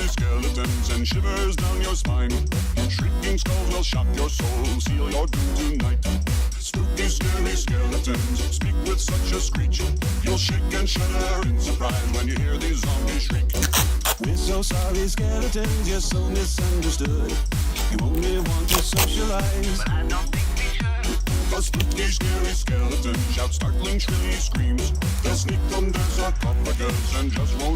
scary skeletons and shivers down your spine. Shrieking skulls will shock your soul, seal your doom tonight. Spooky, scary skeletons speak with such a screech. You'll shake and shudder in surprise when you hear these zombies shriek. We're so sorry, skeletons, you're so misunderstood. You only want to socialize, but I don't think we should. a spooky, scary skeleton shouts startling, shrilly screams. They'll sneak under sarcophagus and just won't